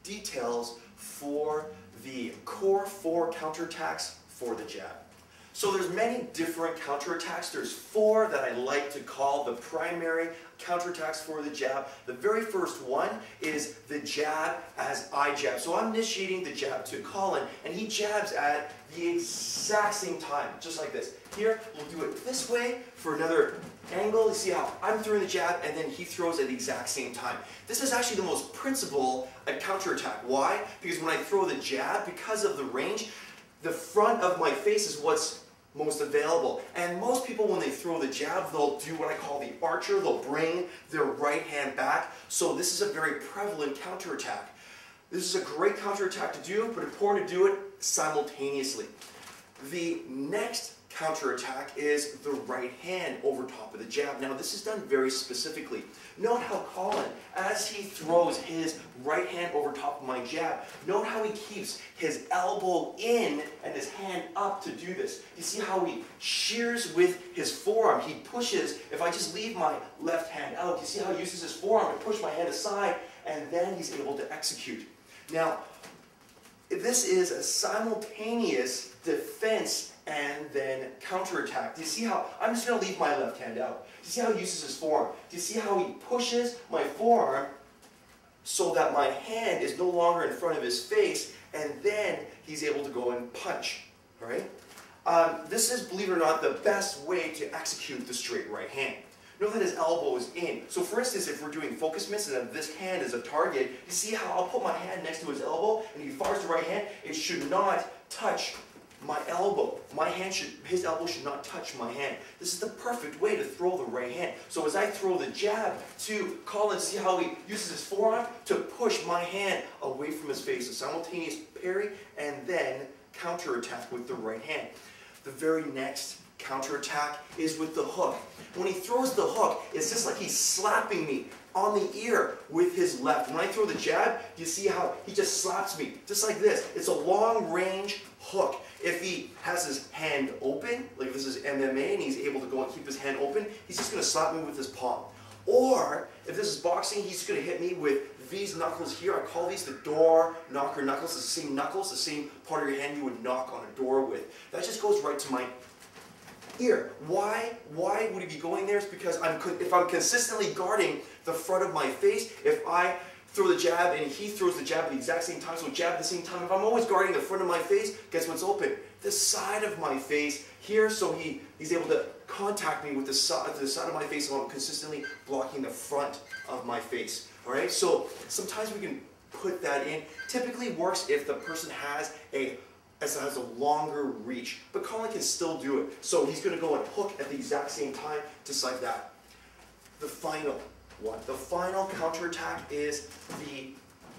details for the core 4 counterattacks for the jab. So there's many different counterattacks. There's 4 that I like to call the primary counterattacks for the jab. The very first one is the jab as I jab. So I'm initiating the jab to Colin, and he jabs at the exact same time, just like this. Here, we'll do it this way for another angle. You see how I'm throwing the jab, and then he throws at the exact same time. This is actually the most principal at counterattack. Why? Because when I throw the jab, because of the range, the front of my face is what's most available. And most people, when they throw the jab, they'll do what I call the archer. They'll bring their right hand back. So this is a very prevalent counterattack. This is a great counterattack to do, but important to do it simultaneously. The next counterattack is the right hand over top of the jab. Now this is done very specifically. Note how Colin, as he throws his right hand over top of my jab, note how he keeps his elbow in and his hand up to do this. You see how he shears with his forearm. He pushes, if I just leave my left hand out, you see how he uses his forearm to push my hand aside, and then he's able to execute. Now, this is a simultaneous defense and then counterattack. Do you see how, I'm just going to leave my left hand out. Do you see how he uses his forearm? Do you see how he pushes my forearm so that my hand is no longer in front of his face, and then he's able to go and punch, all right? This is, believe it or not, the best way to execute the straight right hand. Note that his elbow is in. So for instance, if we're doing focus mitts and this hand is a target, you see how I'll put my hand next to his elbow, and he fires the right hand, it should not touch my elbow. His elbow should not touch my hand. This is the perfect way to throw the right hand. So as I throw the jab to Colin, see how he uses his forearm to push my hand away from his face. A simultaneous parry and then counterattack with the right hand. The very next counterattack is with the hook. When he throws the hook, it's just like he's slapping me on the ear with his left. When I throw the jab, you see how he just slaps me, just like this. It's a long range hook. If he has his hand open, like this is MMA, and he's able to go and keep his hand open, he's just going to slap me with his palm. Or, if this is boxing, he's going to hit me with these knuckles here. I call these the door knocker knuckles. It's the same knuckles, the same part of your hand you would knock on a door with. That just goes right to my ear. Why would he be going there? It's because if I'm consistently guarding the front of my face, if I throw the jab and he throws the jab at the exact same time, so jab at the same time, if I'm always guarding the front of my face, guess what's open? The side of my face here, so he's able to contact me with the side of my face, so I'm consistently blocking the front of my face. Alright, so sometimes we can put that in. Typically works if the person has a longer reach, but Colin can still do it. So he's going to go and hook at the exact same time, just like that. The final one, the final counterattack is the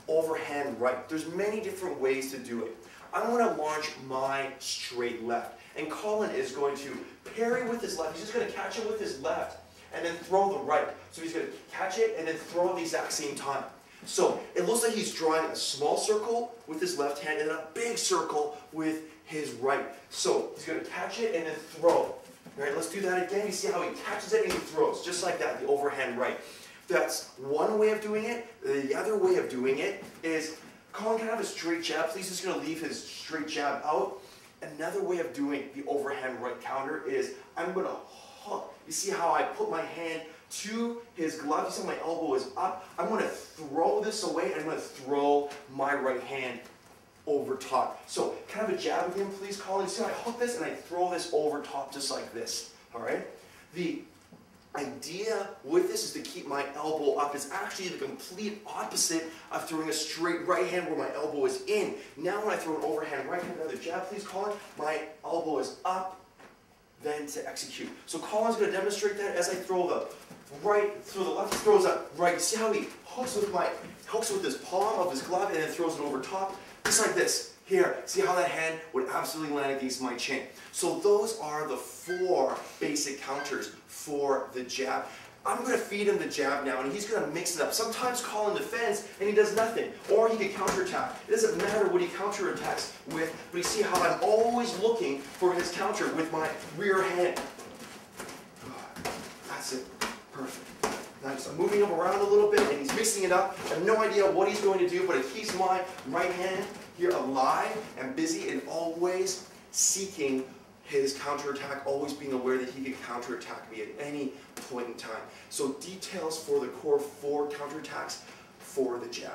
overhand right. There's many different ways to do it. I'm going to launch my straight left, and Colin is going to parry with his left. He's just going to catch it with his left, and then throw the right. So he's going to catch it and then throw at the exact same time. So it looks like he's drawing a small circle with his left hand and a big circle with his right. So he's going to catch it and then throw. All right, let's do that again. You see how he catches it and he throws, just like that, the overhand right. That's one way of doing it. The other way of doing it is Colin can have a straight jab. Please, he's going to leave his straight jab out. Another way of doing the overhand right counter is I'm going to hook. You see how I put my hand to his glove. You see how my elbow is up. I'm going to throw this away, and I'm going to throw my right hand over top. So kind of a jab again, please, Colin. You see how I hook this and I throw this over top just like this. All right? The idea with this is to keep my elbow up. It's actually the complete opposite of throwing a straight right hand where my elbow is in. Now when I throw an overhand right hand, another jab, please, Colin, my elbow is up, then to execute. So Colin's going to demonstrate that as I throw the right, through the left, throws up right. You see how he hooks with his palm of his glove and then throws it over top, just like this. Here, see how that hand would absolutely land against my chin. So those are the 4 basic counters for the jab. I'm going to feed him the jab now, and he's going to mix it up. Sometimes Colin defends, and he does nothing. Or he can counterattack. It doesn't matter what he counterattacks with, but you see how I'm always looking for his counter with my rear hand. That's it. Perfect. And I'm moving him around a little bit, and he's mixing it up. I have no idea what he's going to do, but it keeps my right hand here alive and busy and always seeking his counterattack, always being aware that he can counterattack me at any point in time. So details for the core 4 counterattacks for the jab.